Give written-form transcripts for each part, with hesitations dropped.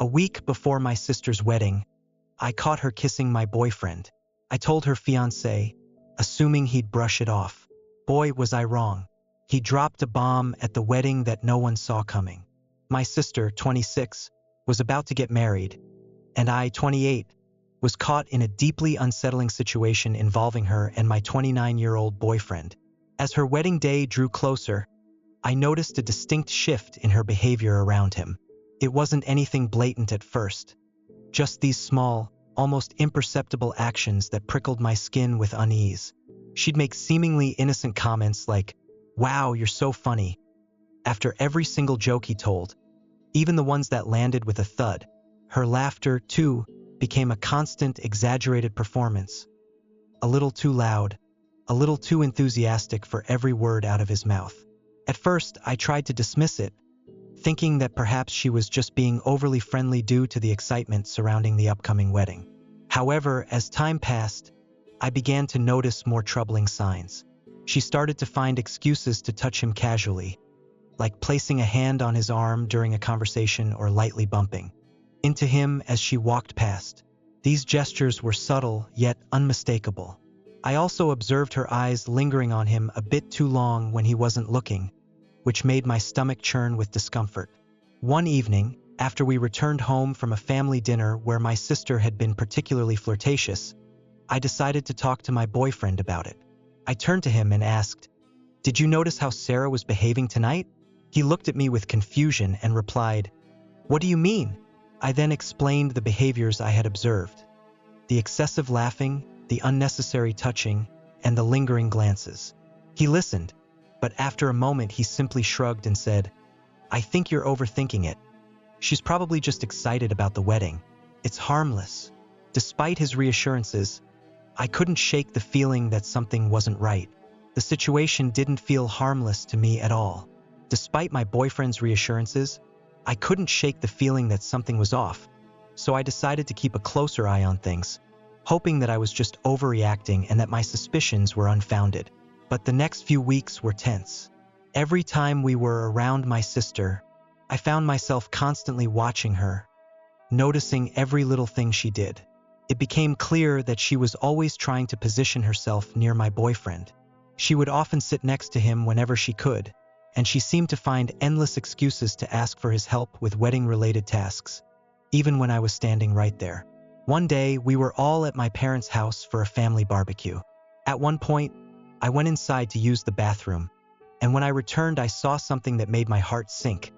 A week before my sister's wedding, I caught her kissing my boyfriend. I told her fiancé, assuming he'd brush it off. Boy, was I wrong. He dropped a bomb at the wedding that no one saw coming. My sister, 26, was about to get married, and I, 28, was caught in a deeply unsettling situation involving her and my 29-year-old boyfriend. As her wedding day drew closer, I noticed a distinct shift in her behavior around him. It wasn't anything blatant at first, just these small, almost imperceptible actions that prickled my skin with unease. She'd make seemingly innocent comments like, "Wow, you're so funny," after every single joke he told, even the ones that landed with a thud. Her laughter, too, became a constant, exaggerated performance. A little too loud, a little too enthusiastic for every word out of his mouth. At first, I tried to dismiss it, thinking that perhaps she was just being overly friendly due to the excitement surrounding the upcoming wedding. However, as time passed, I began to notice more troubling signs. She started to find excuses to touch him casually, like placing a hand on his arm during a conversation or lightly bumping into him as she walked past. These gestures were subtle yet unmistakable. I also observed her eyes lingering on him a bit too long when he wasn't looking, which made my stomach churn with discomfort. One evening, after we returned home from a family dinner where my sister had been particularly flirtatious, I decided to talk to my boyfriend about it. I turned to him and asked, "Did you notice how Sarah was behaving tonight?" He looked at me with confusion and replied, "What do you mean?" I then explained the behaviors I had observed. The excessive laughing, the unnecessary touching, and the lingering glances. He listened, but after a moment he simply shrugged and said, "I think you're overthinking it. She's probably just excited about the wedding. It's harmless." Despite his reassurances, I couldn't shake the feeling that something wasn't right. The situation didn't feel harmless to me at all. Despite my boyfriend's reassurances, I couldn't shake the feeling that something was off, so I decided to keep a closer eye on things, hoping that I was just overreacting and that my suspicions were unfounded. But the next few weeks were tense. Every time we were around my sister, I found myself constantly watching her, noticing every little thing she did. It became clear that she was always trying to position herself near my boyfriend. She would often sit next to him whenever she could, and she seemed to find endless excuses to ask for his help with wedding-related tasks, even when I was standing right there. One day, we were all at my parents' house for a family barbecue. At one point, I went inside to use the bathroom, and when I returned, I saw something that made my heart sink.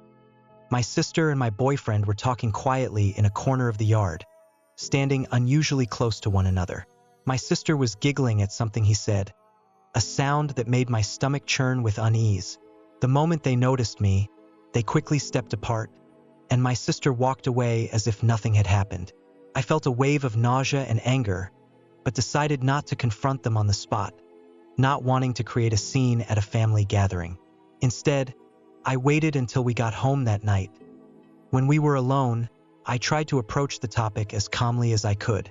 My sister and my boyfriend were talking quietly in a corner of the yard, standing unusually close to one another. My sister was giggling at something he said, a sound that made my stomach churn with unease. The moment they noticed me, they quickly stepped apart, and my sister walked away as if nothing had happened. I felt a wave of nausea and anger, but decided not to confront them on the spot, not wanting to create a scene at a family gathering. Instead, I waited until we got home that night. When we were alone, I tried to approach the topic as calmly as I could.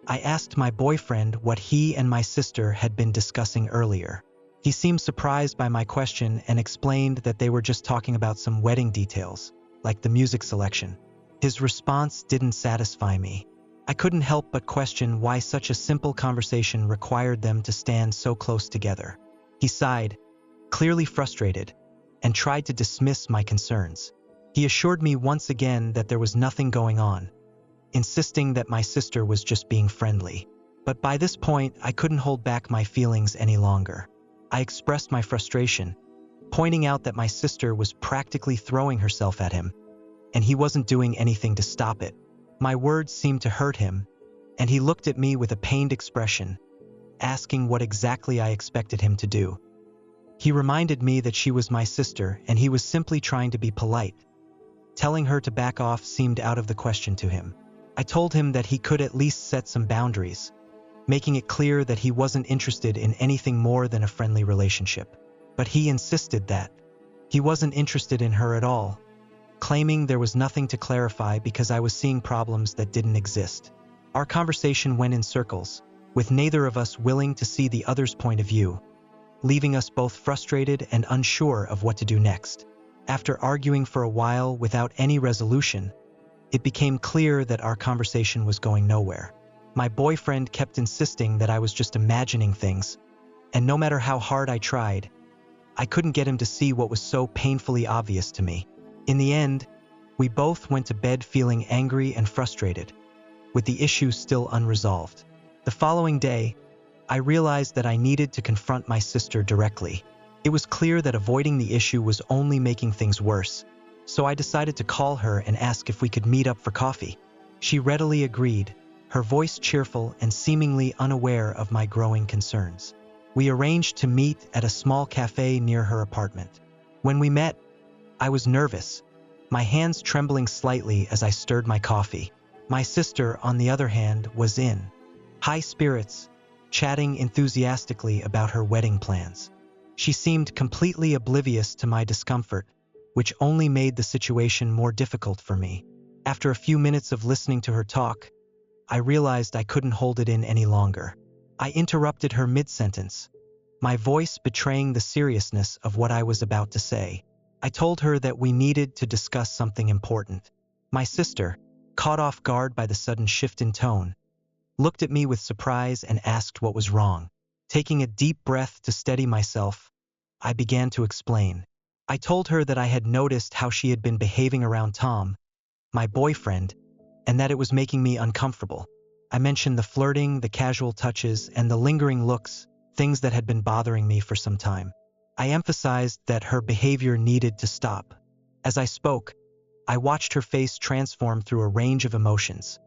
I asked my boyfriend what he and my sister had been discussing earlier. He seemed surprised by my question and explained that they were just talking about some wedding details, like the music selection. His response didn't satisfy me. I couldn't help but question why such a simple conversation required them to stand so close together. He sighed, clearly frustrated, and tried to dismiss my concerns. He assured me once again that there was nothing going on, insisting that my sister was just being friendly. But by this point, I couldn't hold back my feelings any longer. I expressed my frustration, pointing out that my sister was practically throwing herself at him, and he wasn't doing anything to stop it. My words seemed to hurt him, and he looked at me with a pained expression, asking what exactly I expected him to do. He reminded me that she was my sister and he was simply trying to be polite. Telling her to back off seemed out of the question to him. I told him that he could at least set some boundaries, making it clear that he wasn't interested in anything more than a friendly relationship. But he insisted that he wasn't interested in her at all, claiming there was nothing to clarify because I was seeing problems that didn't exist. Our conversation went in circles, with neither of us willing to see the other's point of view, leaving us both frustrated and unsure of what to do next. After arguing for a while without any resolution, it became clear that our conversation was going nowhere. My boyfriend kept insisting that I was just imagining things, and no matter how hard I tried, I couldn't get him to see what was so painfully obvious to me. In the end, we both went to bed feeling angry and frustrated, with the issue still unresolved. The following day, I realized that I needed to confront my sister directly. It was clear that avoiding the issue was only making things worse, so I decided to call her and ask if we could meet up for coffee. She readily agreed, her voice cheerful and seemingly unaware of my growing concerns. We arranged to meet at a small cafe near her apartment. When we met, I was nervous, my hands trembling slightly as I stirred my coffee. My sister, on the other hand, was in high spirits, chatting enthusiastically about her wedding plans. She seemed completely oblivious to my discomfort, which only made the situation more difficult for me. After a few minutes of listening to her talk, I realized I couldn't hold it in any longer. I interrupted her mid-sentence, my voice betraying the seriousness of what I was about to say. I told her that we needed to discuss something important. My sister, caught off guard by the sudden shift in tone, looked at me with surprise and asked what was wrong. Taking a deep breath to steady myself, I began to explain. I told her that I had noticed how she had been behaving around Tom, my boyfriend, and that it was making me uncomfortable. I mentioned the flirting, the casual touches, and the lingering looks, things that had been bothering me for some time. I emphasized that her behavior needed to stop. As I spoke, I watched her face transform through a range of emotions.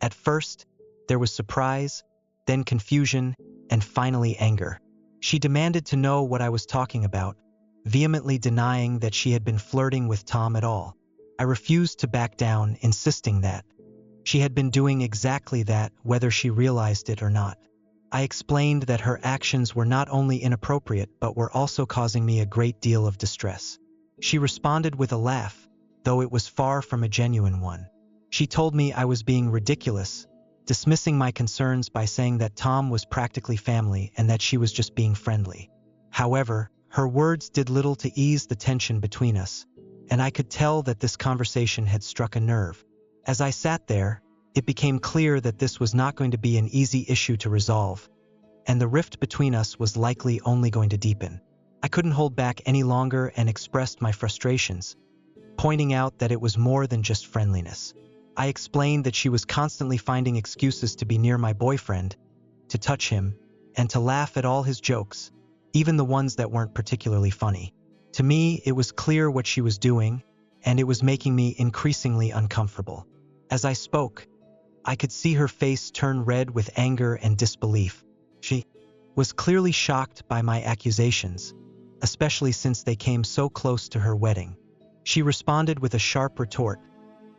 At first, there was surprise, then confusion, and finally anger. She demanded to know what I was talking about, vehemently denying that she had been flirting with Tom at all. I refused to back down, insisting that she had been doing exactly that, whether she realized it or not. I explained that her actions were not only inappropriate but were also causing me a great deal of distress. She responded with a laugh, though it was far from a genuine one. She told me I was being ridiculous, dismissing my concerns by saying that Tom was practically family and that she was just being friendly. However, her words did little to ease the tension between us, and I could tell that this conversation had struck a nerve. As I sat there, it became clear that this was not going to be an easy issue to resolve, and the rift between us was likely only going to deepen. I couldn't hold back any longer and expressed my frustrations, pointing out that it was more than just friendliness. I explained that she was constantly finding excuses to be near my boyfriend, to touch him, and to laugh at all his jokes, even the ones that weren't particularly funny. To me, it was clear what she was doing, and it was making me increasingly uncomfortable. As I spoke, I could see her face turn red with anger and disbelief. She was clearly shocked by my accusations, especially since they came so close to her wedding. She responded with a sharp retort,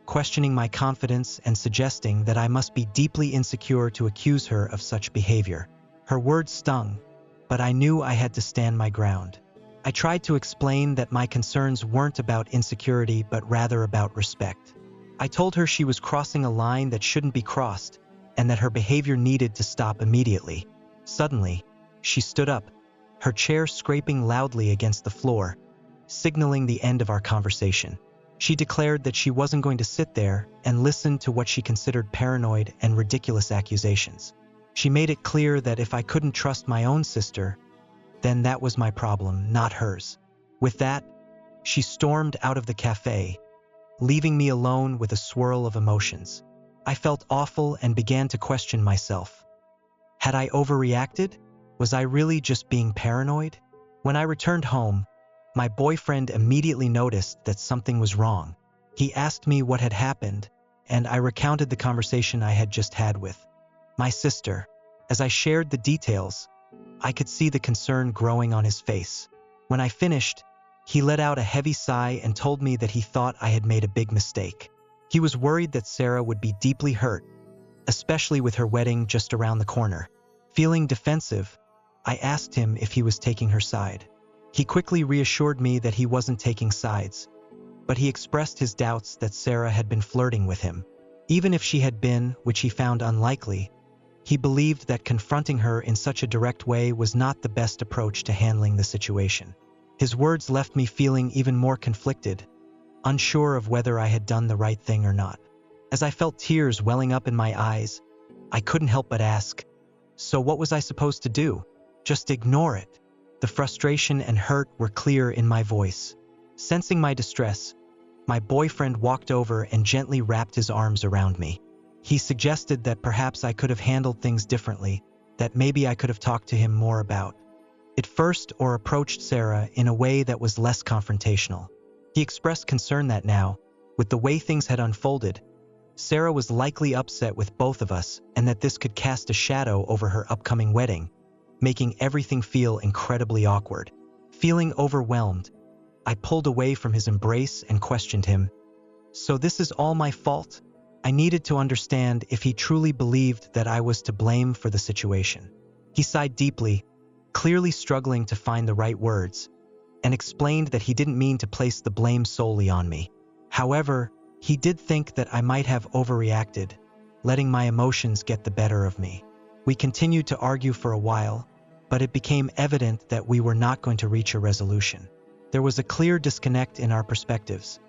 questioning my confidence and suggesting that I must be deeply insecure to accuse her of such behavior. Her words stung, but I knew I had to stand my ground. I tried to explain that my concerns weren't about insecurity but rather about respect. I told her she was crossing a line that shouldn't be crossed and that her behavior needed to stop immediately. Suddenly, she stood up, her chair scraping loudly against the floor, signaling the end of our conversation. She declared that she wasn't going to sit there and listen to what she considered paranoid and ridiculous accusations. She made it clear that if I couldn't trust my own sister, then that was my problem, not hers. With that, she stormed out of the cafe, leaving me alone with a swirl of emotions. I felt awful and began to question myself. Had I overreacted? Was I really just being paranoid? When I returned home, my boyfriend immediately noticed that something was wrong. He asked me what had happened, and I recounted the conversation I had just had with my sister. As I shared the details, I could see the concern growing on his face. When I finished, he let out a heavy sigh and told me that he thought I had made a big mistake. He was worried that Sarah would be deeply hurt, especially with her wedding just around the corner. Feeling defensive, I asked him if he was taking her side. He quickly reassured me that he wasn't taking sides, but he expressed his doubts that Sarah had been flirting with him. Even if she had been, which he found unlikely, he believed that confronting her in such a direct way was not the best approach to handling the situation. His words left me feeling even more conflicted, unsure of whether I had done the right thing or not. As I felt tears welling up in my eyes, I couldn't help but ask, so what was I supposed to do? Just ignore it? The frustration and hurt were clear in my voice. Sensing my distress, my boyfriend walked over and gently wrapped his arms around me. He suggested that perhaps I could have handled things differently, that maybe I could have talked to him more about it first or approached Sarah in a way that was less confrontational. He expressed concern that now, with the way things had unfolded, Sarah was likely upset with both of us and that this could cast a shadow over her upcoming wedding, making everything feel incredibly awkward. Feeling overwhelmed, I pulled away from his embrace and questioned him. So this is all my fault? I needed to understand if he truly believed that I was to blame for the situation. He sighed deeply, clearly struggling to find the right words, and explained that he didn't mean to place the blame solely on me. However, he did think that I might have overreacted, letting my emotions get the better of me. We continued to argue for a while, but it became evident that we were not going to reach a resolution. There was a clear disconnect in our perspectives,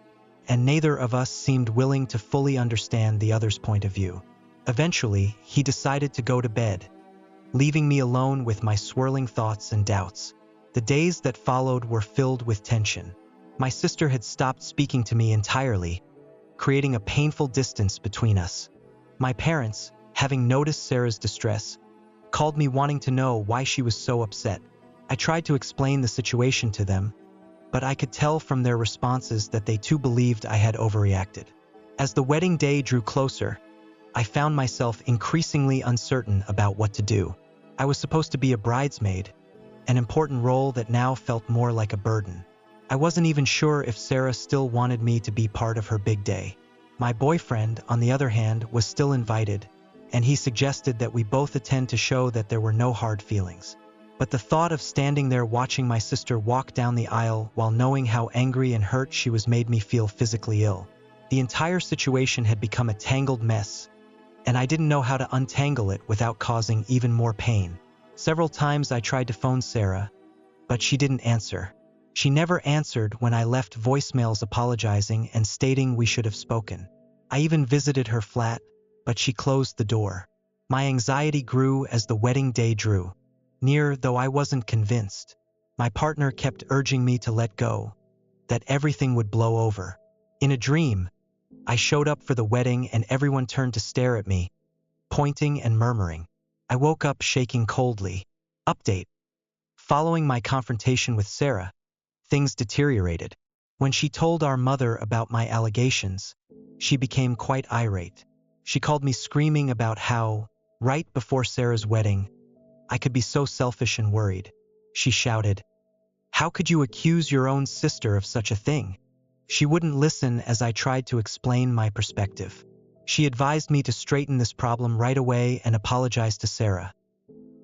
and neither of us seemed willing to fully understand the other's point of view. Eventually, he decided to go to bed, leaving me alone with my swirling thoughts and doubts. The days that followed were filled with tension. My sister had stopped speaking to me entirely, creating a painful distance between us. My parents, having noticed Sarah's distress, called me wanting to know why she was so upset. I tried to explain the situation to them, but I could tell from their responses that they too believed I had overreacted. As the wedding day drew closer, I found myself increasingly uncertain about what to do. I was supposed to be a bridesmaid, an important role that now felt more like a burden. I wasn't even sure if Sarah still wanted me to be part of her big day. My boyfriend, on the other hand, was still invited, and he suggested that we both attend to show that there were no hard feelings. But the thought of standing there watching my sister walk down the aisle while knowing how angry and hurt she was made me feel physically ill. The entire situation had become a tangled mess, and I didn't know how to untangle it without causing even more pain. Several times I tried to phone Sarah, but she didn't answer. She never answered when I left voicemails apologizing and stating we should have spoken. I even visited her flat, but she closed the door. My anxiety grew as the wedding day drew near, though I wasn't convinced. My partner kept urging me to let go, that everything would blow over. In a dream, I showed up for the wedding and everyone turned to stare at me, pointing and murmuring. I woke up shaking coldly. Update. Following my confrontation with Sarah, things deteriorated. When she told our mother about my allegations, she became quite irate. She called me screaming about how, right before Sarah's wedding, I could be so selfish and worried. She shouted, "How could you accuse your own sister of such a thing?" She wouldn't listen as I tried to explain my perspective. She advised me to straighten this problem right away and apologize to Sarah.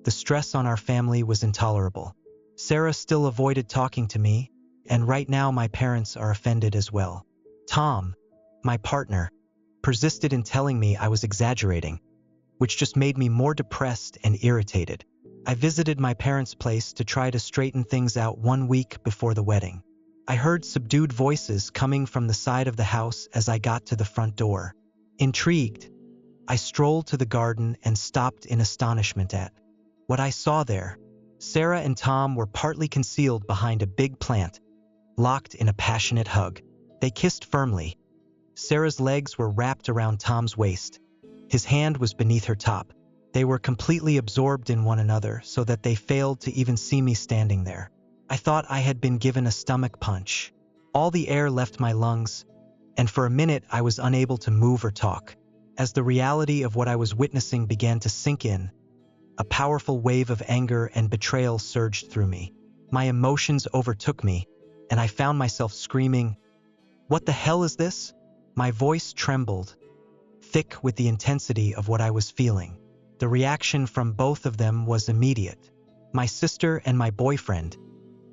The stress on our family was intolerable. Sarah still avoided talking to me, and right now my parents are offended as well. Tom, my partner, persisted in telling me I was exaggerating, which just made me more depressed and irritated. I visited my parents' place to try to straighten things out 1 week before the wedding. I heard subdued voices coming from the side of the house as I got to the front door. Intrigued, I strolled to the garden and stopped in astonishment at what I saw there. Sarah and Tom were partly concealed behind a big plant, locked in a passionate hug. They kissed firmly. Sarah's legs were wrapped around Tom's waist. His hand was beneath her top. They were completely absorbed in one another so that they failed to even see me standing there. I thought I had been given a stomach punch. All the air left my lungs, and for a minute I was unable to move or talk. As the reality of what I was witnessing began to sink in, a powerful wave of anger and betrayal surged through me. My emotions overtook me, and I found myself screaming, "What the hell is this?" My voice trembled, thick with the intensity of what I was feeling. The reaction from both of them was immediate. My sister and my boyfriend,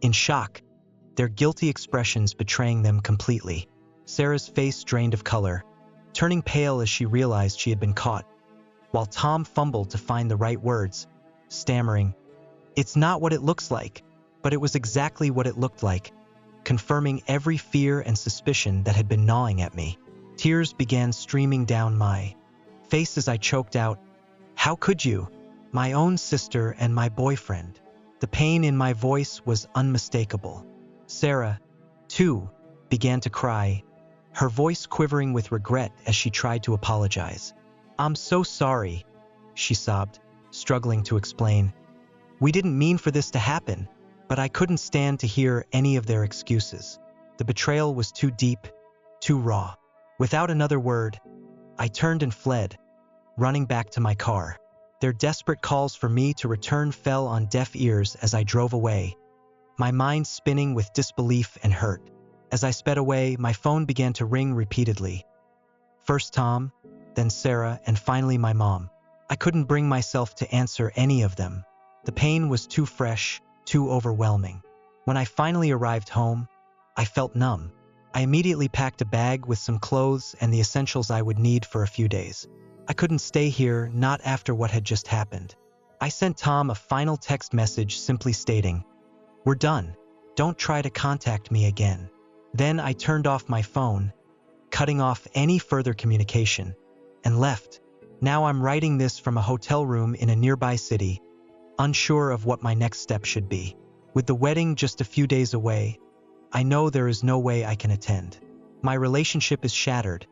in shock, their guilty expressions betraying them completely. Sarah's face drained of color, turning pale as she realized she had been caught, while Tom fumbled to find the right words, stammering, "It's not what it looks like," but it was exactly what it looked like, confirming every fear and suspicion that had been gnawing at me. Tears began streaming down my face as I choked out, "How could you? My own sister and my boyfriend." The pain in my voice was unmistakable. Sarah, too, began to cry, her voice quivering with regret as she tried to apologize. "I'm so sorry," she sobbed, struggling to explain. "We didn't mean for this to happen," but I couldn't stand to hear any of their excuses. The betrayal was too deep, too raw. Without another word, I turned and fled, running back to my car. Their desperate calls for me to return fell on deaf ears as I drove away, my mind spinning with disbelief and hurt. As I sped away, my phone began to ring repeatedly. First Tom, then Sarah, and finally my mom. I couldn't bring myself to answer any of them. The pain was too fresh, too overwhelming. When I finally arrived home, I felt numb. I immediately packed a bag with some clothes and the essentials I would need for a few days. I couldn't stay here, not after what had just happened. I sent Tom a final text message simply stating, "We're done. Don't try to contact me again." Then I turned off my phone, cutting off any further communication, and left. Now I'm writing this from a hotel room in a nearby city, unsure of what my next step should be. With the wedding just a few days away, I know there is no way I can attend. My relationship is shattered,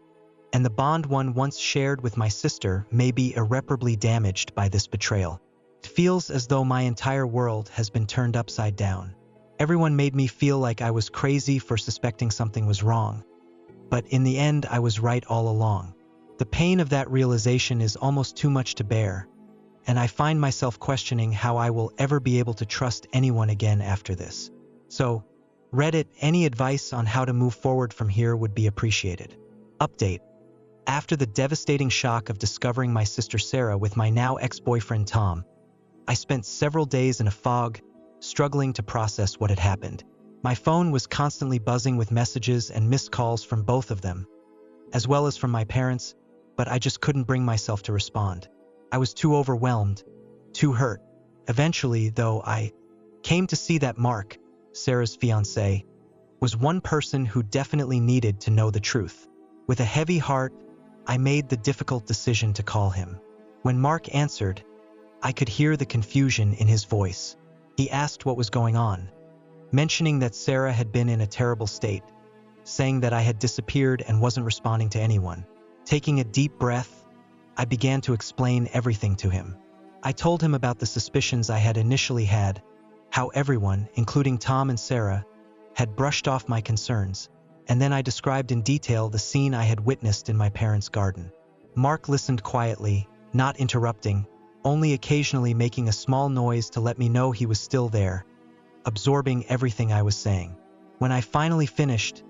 and the bond one once shared with my sister may be irreparably damaged by this betrayal. It feels as though my entire world has been turned upside down. Everyone made me feel like I was crazy for suspecting something was wrong, but in the end I was right all along. The pain of that realization is almost too much to bear, and I find myself questioning how I will ever be able to trust anyone again after this. So, Reddit, any advice on how to move forward from here would be appreciated. Update. After the devastating shock of discovering my sister Sarah with my now ex-boyfriend Tom, I spent several days in a fog, struggling to process what had happened. My phone was constantly buzzing with messages and missed calls from both of them, as well as from my parents, but I just couldn't bring myself to respond. I was too overwhelmed, too hurt. Eventually, though, I came to see that Mark, Sarah's fiancé, was one person who definitely needed to know the truth. With a heavy heart, I made the difficult decision to call him. When Mark answered, I could hear the confusion in his voice. He asked what was going on, mentioning that Sarah had been in a terrible state, saying that I had disappeared and wasn't responding to anyone. Taking a deep breath, I began to explain everything to him. I told him about the suspicions I had initially had, how everyone, including Tom and Sarah, had brushed off my concerns, and then I described in detail the scene I had witnessed in my parents' garden. Mark listened quietly, not interrupting, only occasionally making a small noise to let me know he was still there, absorbing everything I was saying. When I finally finished,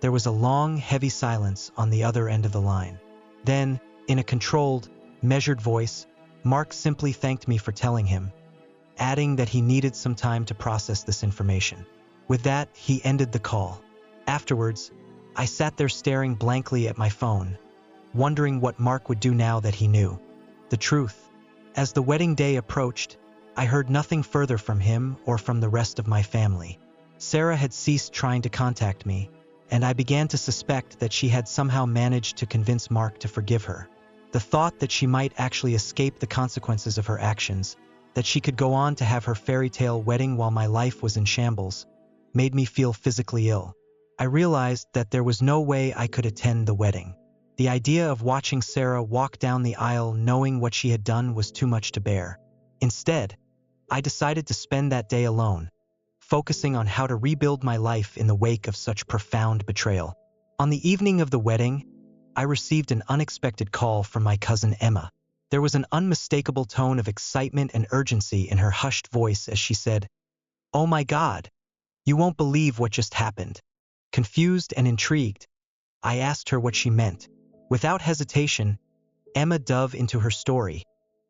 there was a long, heavy silence on the other end of the line. Then, in a controlled, measured voice, Mark simply thanked me for telling him, adding that he needed some time to process this information. With that, he ended the call. Afterwards, I sat there staring blankly at my phone, wondering what Mark would do now that he knew the truth. As the wedding day approached, I heard nothing further from him or from the rest of my family. Sarah had ceased trying to contact me, and I began to suspect that she had somehow managed to convince Mark to forgive her. The thought that she might actually escape the consequences of her actions, that she could go on to have her fairy tale wedding while my life was in shambles, made me feel physically ill. I realized that there was no way I could attend the wedding. The idea of watching Sarah walk down the aisle knowing what she had done was too much to bear. Instead, I decided to spend that day alone, focusing on how to rebuild my life in the wake of such profound betrayal. On the evening of the wedding, I received an unexpected call from my cousin Emma. There was an unmistakable tone of excitement and urgency in her hushed voice as she said, "Oh my God, you won't believe what just happened." Confused and intrigued, I asked her what she meant. Without hesitation, Emma dove into her story,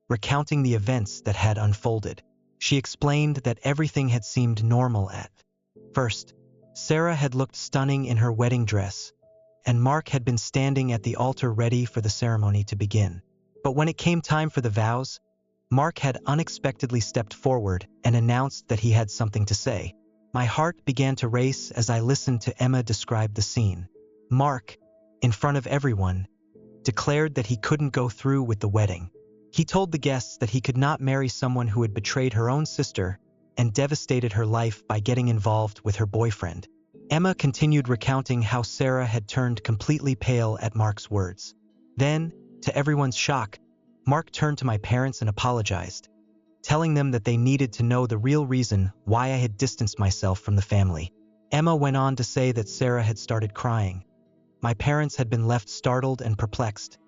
recounting the events that had unfolded. She explained that everything had seemed normal at first. Sarah had looked stunning in her wedding dress, and Mark had been standing at the altar ready for the ceremony to begin. But when it came time for the vows, Mark had unexpectedly stepped forward and announced that he had something to say. My heart began to race as I listened to Emma describe the scene. Mark, in front of everyone, declared that he couldn't go through with the wedding. He told the guests that he could not marry someone who had betrayed her own sister and devastated her life by getting involved with her boyfriend. Emma continued recounting how Sarah had turned completely pale at Mark's words. Then, to everyone's shock, Mark turned to my parents and apologized, telling them that they needed to know the real reason why I had distanced myself from the family. Emma went on to say that Sarah had started crying. My parents had been left startled and perplexed,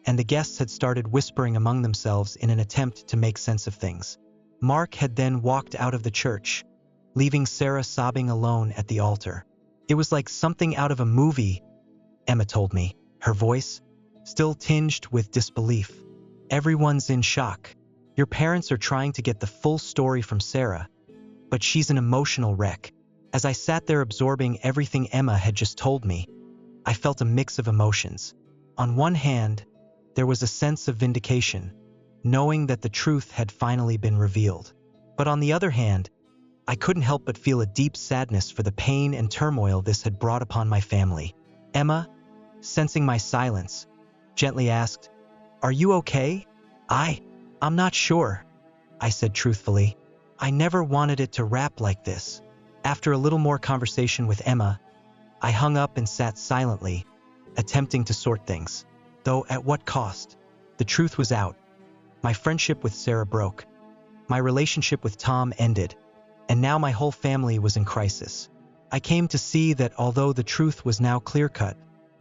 and the guests had started whispering among themselves in an attempt to make sense of things. Mark had then walked out of the church, leaving Sarah sobbing alone at the altar. It was like something out of a movie, Emma told me, her voice still tinged with disbelief. Everyone's in shock. Your parents are trying to get the full story from Sarah, but she's an emotional wreck. As I sat there absorbing everything Emma had just told me, I felt a mix of emotions. On one hand, there was a sense of vindication, knowing that the truth had finally been revealed. But on the other hand, I couldn't help but feel a deep sadness for the pain and turmoil this had brought upon my family. Emma, sensing my silence, gently asked, "Are you okay?" I'm not sure," I said truthfully. I never wanted it to wrap like this. After a little more conversation with Emma, I hung up and sat silently, attempting to sort things. Though at what cost? The truth was out. My friendship with Sarah broke. My relationship with Tom ended, and now my whole family was in crisis. I came to see that although the truth was now clear-cut,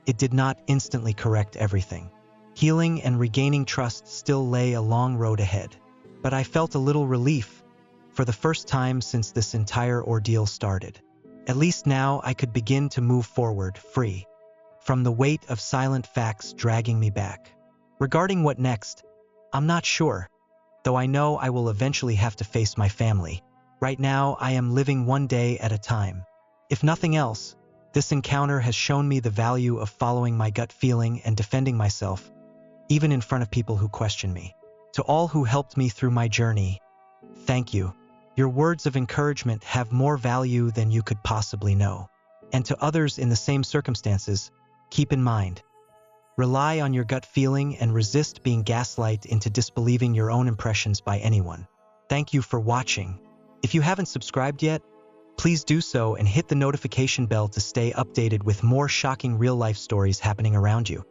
it did not instantly correct everything. Healing and regaining trust still lay a long road ahead. But I felt a little relief, for the first time since this entire ordeal started. At least now I could begin to move forward, free from the weight of silent facts dragging me back. Regarding what next, I'm not sure, though I know I will eventually have to face my family. Right now, I am living one day at a time. If nothing else, this encounter has shown me the value of following my gut feeling and defending myself, even in front of people who question me. To all who helped me through my journey, thank you. Your words of encouragement have more value than you could possibly know. And to others in the same circumstances, keep in mind, rely on your gut feeling and resist being gaslighted into disbelieving your own impressions by anyone. Thank you for watching. If you haven't subscribed yet, please do so and hit the notification bell to stay updated with more shocking real-life stories happening around you.